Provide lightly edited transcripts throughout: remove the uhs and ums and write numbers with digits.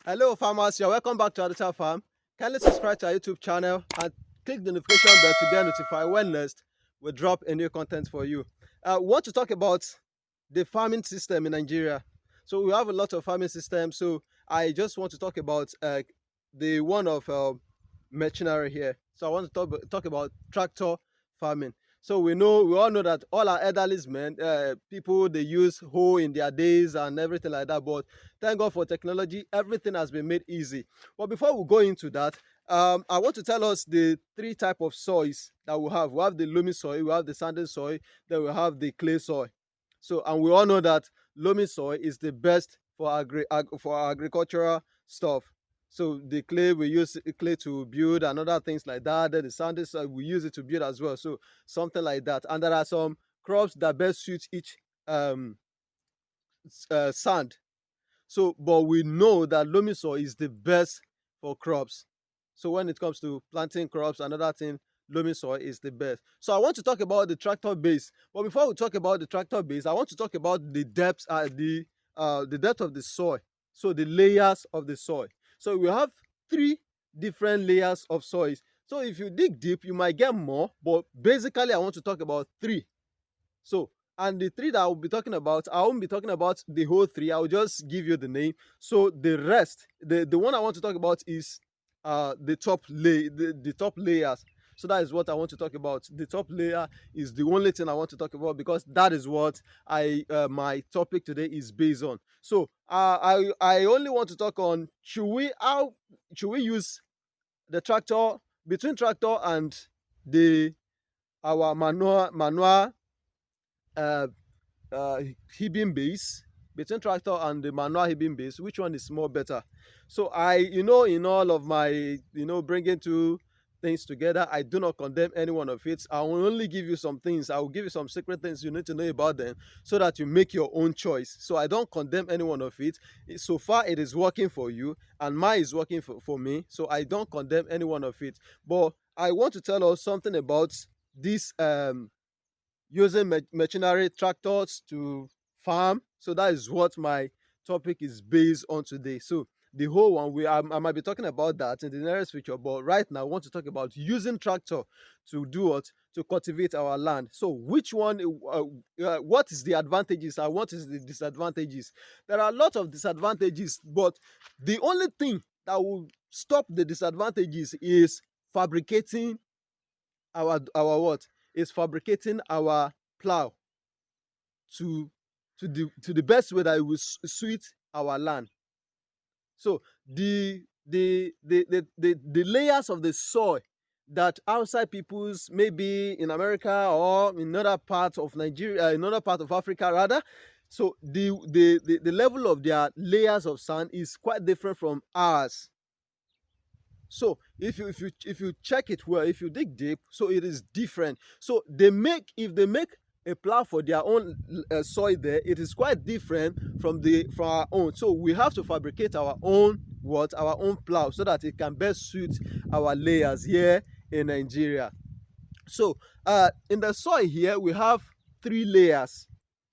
Hello farmers, you're welcome back to Addota Farm. Kindly subscribe to our YouTube channel and click the notification bell to get notified when next we drop a new content for you. We want to talk about the farming system in Nigeria. So we have a lot of farming systems. So I just want to talk about the one of machinery here. So I want to talk about tractor farming. So we all know that all our elderly men, people they use hoe in their days and everything like that. But thank God for technology, everything has been made easy. But before we go into that, I want to tell us the three type of soils that we have. We have the loamy soil, we have the sandy soil, then we have the clay soil. So, and we all know that loamy soil is the best for for agricultural stuff. So the clay, we use clay to build and other things like that. Then the sandy soil, we use it to build as well. So something like that. And there are some crops that best suit each um, sand. So, but we know that loamy soil is the best for crops. So when it comes to planting crops, another thing, loamy soil is the best. So I want to talk about the tractor base. But before we talk about the tractor base, I want to talk about the depth of the soil. So the layers of the soil. So we have three different layers of soils. So if you dig deep, you might get more, but basically I want to talk about three. So, and the three that I will be talking about, I won't be talking about the whole three. I will just give you the name. So the rest, the one I want to talk about is the top layers. So that is what I want to talk about. The top layer is the only thing I want to talk about because that is what I my topic today is based on. So I only want to talk on how should we use the tractor between tractor and the our manual uh, uh, heaping base, between tractor and the manual heaping base, which one is more better? So in all of my bringing two things together, I do not condemn any one of it. I will only give you some things. I will give you some secret things you need to know about them so that you make your own choice. So I don't condemn any one of it. So far it is working for you and mine is working for me, so I don't condemn any one of it. But I want to tell us something about this using machinery tractors to farm. So that is what my topic is based on today. So the whole one, I might be talking about that in the nearest future, but right now I want to talk about using tractor to do what, to cultivate our land. So which one, what is the advantages and what is the disadvantages? There are a lot of disadvantages, but the only thing that will stop the disadvantages is fabricating our what, is fabricating our plow to the best way that it will suit our land. So the layers of the soil that outside people's, maybe in America or in another part of Nigeria, in another part of Africa rather, so the level of their layers of sand is quite different from ours. So if you check it well, if you dig deep, so it is different. So if they make a plow for their own soil there, it is quite different from our own. So we have to fabricate our own our own plow so that it can best suit our layers here in Nigeria. So in the soil here we have three layers.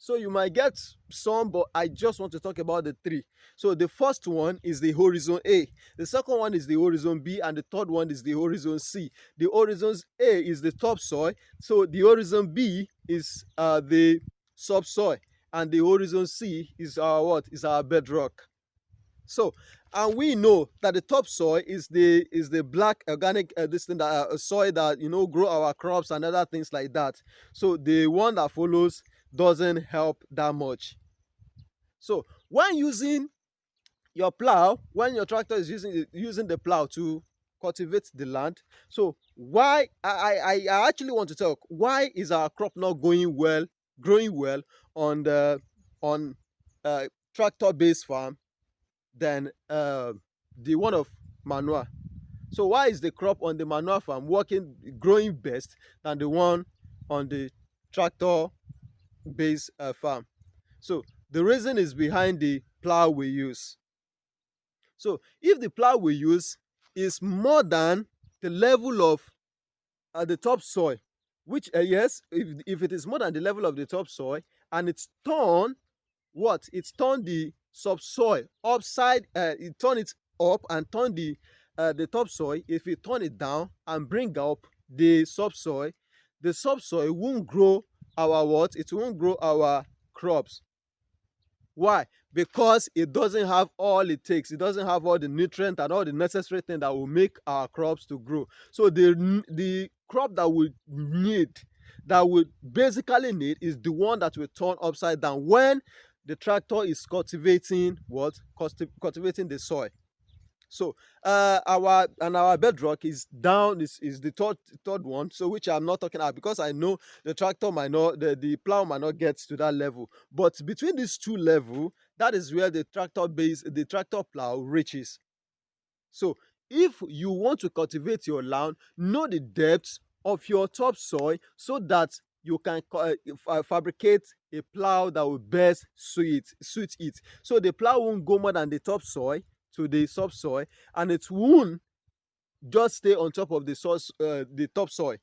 So you might get some, but I just want to talk about the three. So the first one is the horizon A, the second one is the horizon B, and the third one is the horizon C. The horizon A is the topsoil, so the horizon B is the subsoil, and the horizon C is our what, is our bedrock. So, and we know that the topsoil is the black organic this thing that soil that grow our crops and other things like that. So the one that follows doesn't help that much. So when using your plow, when your tractor is using the plow to cultivate the land, so why I actually want to talk, why is our crop not growing well on on uh, tractor based farm than the one of manual? So why is the crop on the manual farm growing best than the one on the tractor based farm? So the reason is behind the plow we use. So if the plow we use is more than the level of the topsoil, which yes, if it is more than the level of the topsoil and it's turned what, it's turned the subsoil upside, it turn it up and turn the topsoil, if you turn it down and bring up the subsoil won't grow our what? It won't grow our crops. Why? Because it doesn't have all it takes. It doesn't have all the nutrient and all the necessary thing that will make our crops to grow. So the crop that we need, that we basically need, is the one that we turn upside down when the tractor is cultivating what? Cultivating the soil. So our bedrock is down, is the third one, so which I'm not talking about because I know the tractor might not, the plow might not get to that level. But between these two level, that is where the tractor plow reaches. So if you want to cultivate your land, know the depth of your topsoil so that you can fabricate a plow that will best suit it. So the plow won't go more than the topsoil to the subsoil, and it won't just stay on top of the topsoil.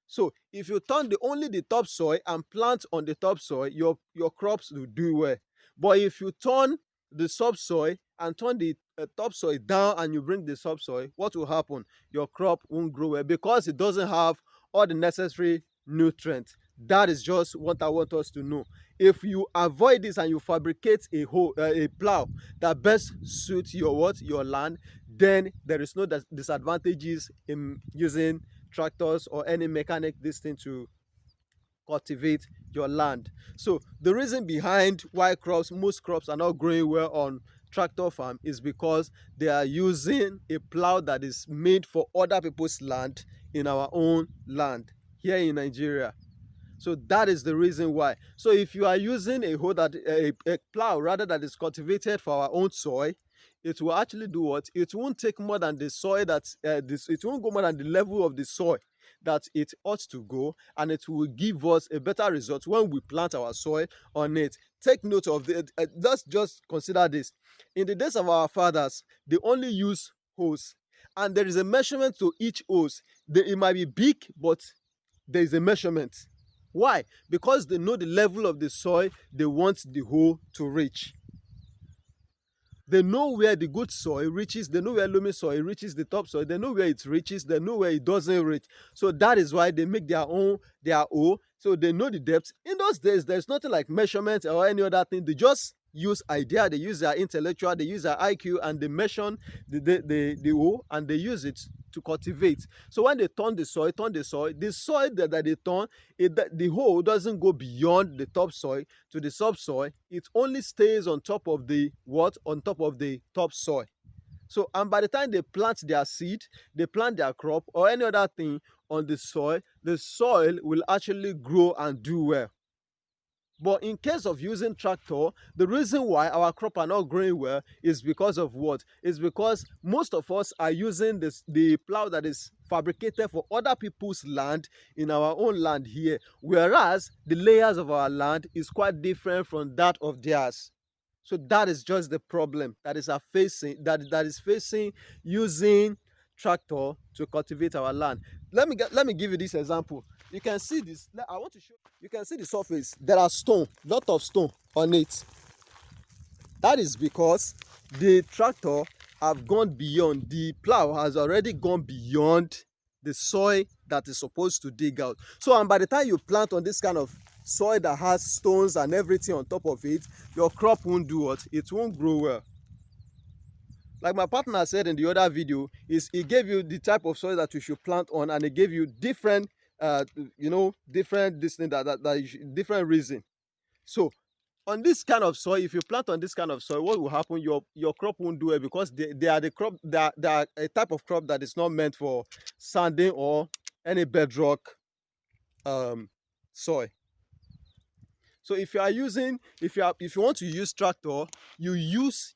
So if you turn only the topsoil and plant on the topsoil, your crops will do well. But if you turn the subsoil and turn the topsoil down and you bring the subsoil, what will happen? Your crop won't grow well because it doesn't have all the necessary nutrients. That is just what I want us to know. If you avoid this and you fabricate a plow that best suits your land, then there is no disadvantages in using tractors or any mechanic this thing to cultivate your land. So the reason behind why most crops are not growing well on tractor farm is because they are using a plow that is made for other people's land in our own land here in Nigeria. So that is the reason why. So if you are using a plow rather that is cultivated for our own soil, it will actually do what? It won't take more than the soil it won't go more than the level of the soil that it ought to go, and it will give us a better result when we plant our soil on it. Take note of let's just consider this. In the days of our fathers, they only use hose, and there is a measurement to each hose. It might be big, but there is a measurement. Why? Because they know the level of the soil they want the hoe to reach. They know where the good soil reaches, they know where loamy soil reaches, the top soil, they know where it reaches, they know where it doesn't reach. So that is why they make their hoe, so they know the depth. In those days, there's nothing like measurement or any other thing. They just use idea, they use their intellectual, they use their IQ, and they measure the hoe, and they use it to cultivate. So when they turn the soil the soil that they turn, the hoe doesn't go beyond the topsoil to the subsoil. It only stays on top of the topsoil. So, and by the time they plant their seed, they plant their crop or any other thing on the soil will actually grow and do well. But in case of using tractor, the reason why our crop are not growing well is because of what? It's because most of us are using the plow that is fabricated for other people's land in our own land here, whereas the layers of our land is quite different from that of theirs. So that is just the problem that is facing using tractor to cultivate our land. Let me give you this example. You can see this. I want to show. You can see the surface. There are lot of stone on it. That is because the tractor have gone beyond. The plow has already gone beyond the soil that is supposed to dig out. So, and by the time you plant on this kind of soil that has stones and everything on top of it, your crop won't do what? It won't grow well. Like my partner said in the other video, he gave you the type of soil that you should plant on, and he gave you different different different reason. So on this kind of soil, if you plant on this kind of soil, what will happen? Your crop won't do it because they are a type of crop that is not meant for sanding or any bedrock soil. So if you want to use tractor,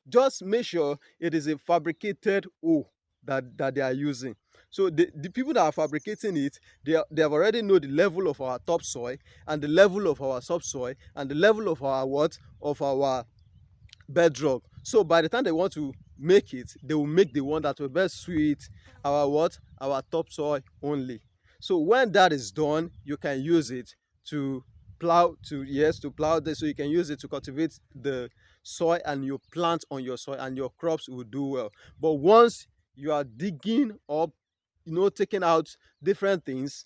just make sure it is a fabricated hoe that they are using. So the people that are fabricating it, they have already know the level of our topsoil and the level of our subsoil and the level of our bedrock. So by the time they want to make it, they will make the one that will best suit our topsoil only. So when that is done, you can use it to plow this, so you can use it to cultivate the soil and you plant on your soil, and your crops will do well. But once you are digging up, taking out different things,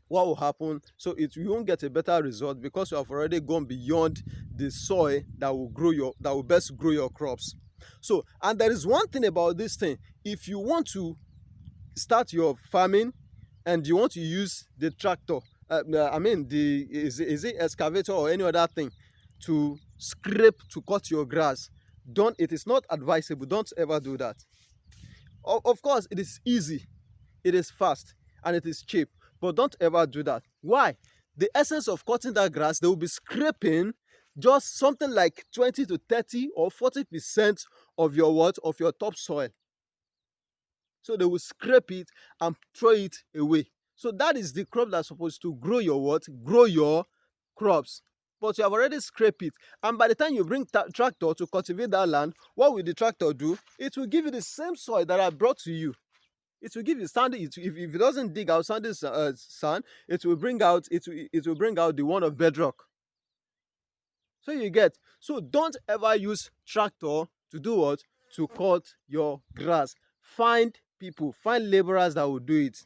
what will happen? So you won't get a better result, because you have already gone beyond the soil that will best grow your crops. So, and there is one thing about this thing: if you want to start your farming and you want to use the tractor, I mean, is it excavator or any other thing, to scrape, to cut your grass, don't it is not advisable. Don't ever do that. Of course, it is easy, it is fast, and it is cheap, but don't ever do that. Why? The essence of cutting that grass, they will be scraping just something like 20 to 30 or 40% of your what, of your topsoil. So they will scrape it and throw it away. So that is the crop that's supposed to grow your what? Grow your crops. But you have already scraped it. And by the time you bring tractor to cultivate that land, what will the tractor do? It will give you the same soil that I brought to you. It will give you sandy. If it doesn't dig out sandy sand, it will bring out the one of bedrock. So you get. So don't ever use tractor to do what? To cut your grass. Find people, find laborers that will do it.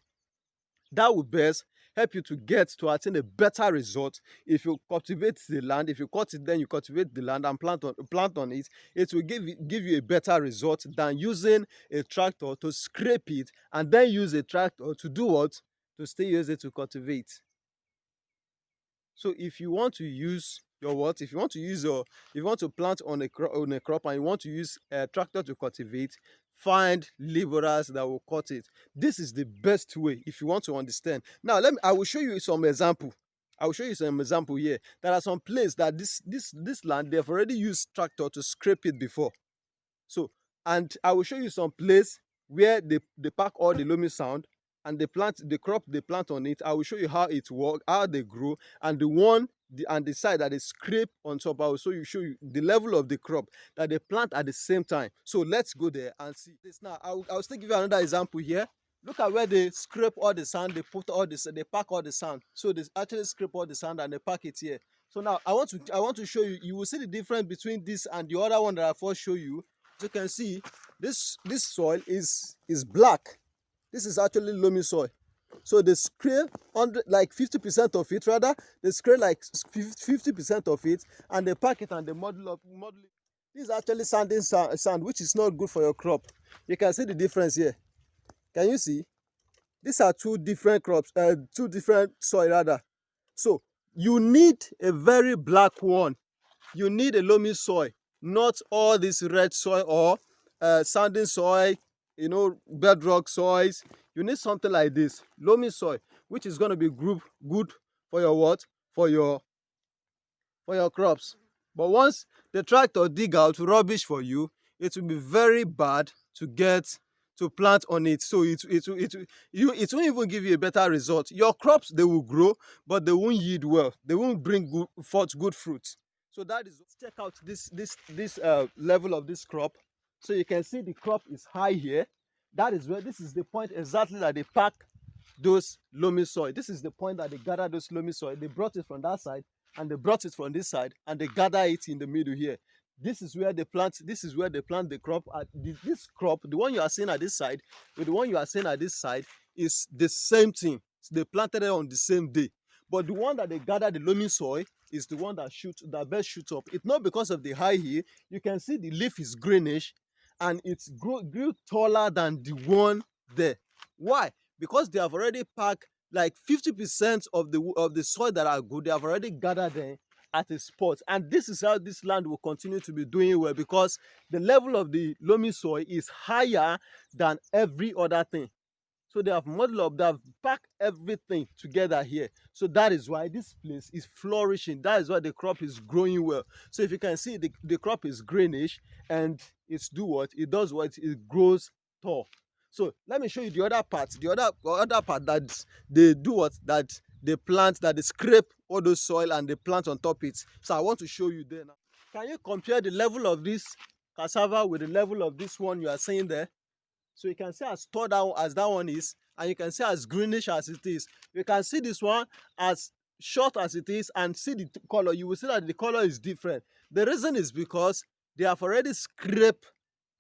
That will best help you to attain a better result. If you cultivate the land, if you cut it, then you cultivate the land and plant on it, it will give you a better result than using a tractor to scrape it and then use a tractor to do what? To still use it to cultivate. So if you want to use your what? If you want to plant on a crop and you want to use a tractor to cultivate, find laborers that will cut it. This is the best way if you want to understand. Now I will show you some example. I will show you some example here. There are some places that this land they've already used tractor to scrape it before. So, and I will show you some place where they pack all the loamy sound and they plant the crop they plant on it. I will show you how it works, how they grow, and the side that they scrape on top. I will show you the level of the crop that they plant at the same time. So let's go there and see this. Now I'll still give you another example here. Look at where they scrape all the sand, they pack all the sand. So they actually scrape all the sand and they pack it here. So now I want to show you. You will see the difference between this and the other one that I first show you. As you can see, this soil is black. This is actually loamy soil. So they scrape like 50% of it, rather they scrape like 50% of it, and they pack it and they model it. This is actually sand, which is not good for your crop. You can see the difference here. Can you see? These are two different crops, two different soil rather. So you need a very black one. You need a loamy soil, not all this red soil or sandy soil, bedrock soils. You need something like this, loamy soil, which is going to be good for your what? For your crops. But once the tractor dig out rubbish for you, it will be very bad to get to plant on it. So it won't even give you a better result. Your crops, they will grow, but they won't yield well. They won't bring forth good fruits. So that is, let's check out this level of this crop. So you can see the crop is high here. That is where, this is the point exactly that they pack those loamy soil. This is the point that they gather those loamy soil. They brought it from that side and they brought it from this side and they gather it in the middle here. This is where they plant the crop. This crop, the one you are seeing at this side with the one you are seeing at this side, is the same thing. So they planted it on the same day. But the one that they gather the loamy soil is the one that best shoots up. It's not because of the high here. You can see the leaf is greenish and it's grew taller than the one there. Why? Because they have already packed like 50% of the soil that are good. They have already gathered them at a spot, and this is how this land will continue to be doing well, because the level of the loamy soil is higher than every other thing. So they have packed everything together here. So that is why this place is flourishing. That is why the crop is growing well. So if you can see, the crop is greenish and it does what? It grows tall. So let me show you the other part. The other part that they do what? That they plant, that they scrape all those soil and they plant on top it. So I want to show you there now. Can you compare the level of this cassava with the level of this one you are seeing there? So you can see as tall as that one is, and you can see as greenish as it is. You can see this one as short as it is, and see the color. You will see that the color is different. The reason is because they have already scraped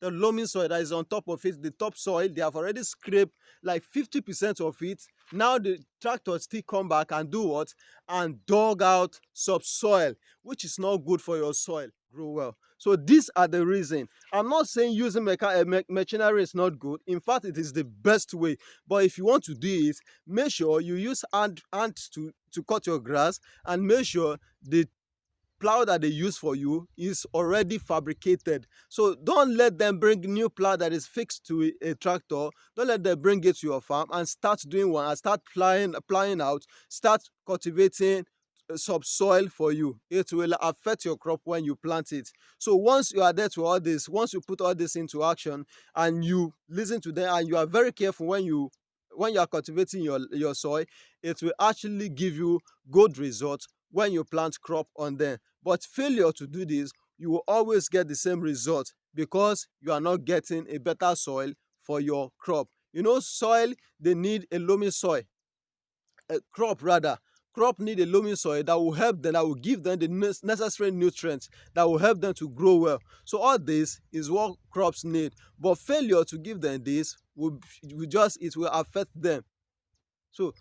the loamy soil that is on top of it, the top soil. They have already scraped like 50% of it. Now the tractor still come back and do what? And dug out subsoil, which is not good for your soil grow well. So these are the reason. I'm not saying using machinery is not good. In fact, it is the best way. But if you want to do it, make sure you use ants to cut your grass, and make sure the plow that they use for you is already fabricated. So don't let them bring new plow that is fixed to a tractor. Don't let them bring it to your farm and start doing one and start plowing out, start cultivating subsoil for you. It will affect your crop when you plant it. So once you are there to all this, once you put all this into action and you listen to them and you are very careful when you are cultivating your soil, it will actually give you good results when you plant crop on them. But failure to do this, you will always get the same result because you are not getting a better soil for your crop. Soil, they need a loamy soil. Crop need a loamy soil that will help them, that will give them the necessary nutrients that will help them to grow well. So all this is what crops need. But failure to give them this it will affect them. So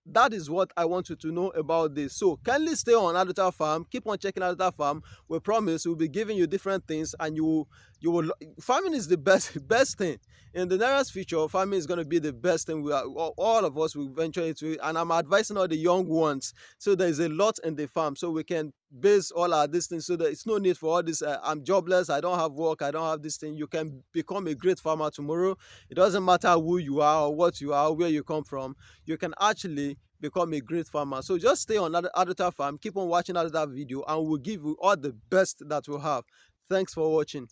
that is what I want you to know about this. So kindly stay on Addota Farm. Keep on checking Addota Farm. We promise we'll be giving you different things, and you will farming is the best thing. In the nearest future, farming is going to be the best thing. All of us will venture into it, and I'm advising all the young ones. So there's a lot in the farm, so we can base all our distance, so that it's no need for all this. I'm jobless, I don't have work, I don't have this thing. You can become a great farmer tomorrow. It doesn't matter who you are or what you are, where you come from. You can actually become a great farmer. So just stay on Addota Farm, keep on watching another video, and we'll give you all the best that we have. Thanks for watching.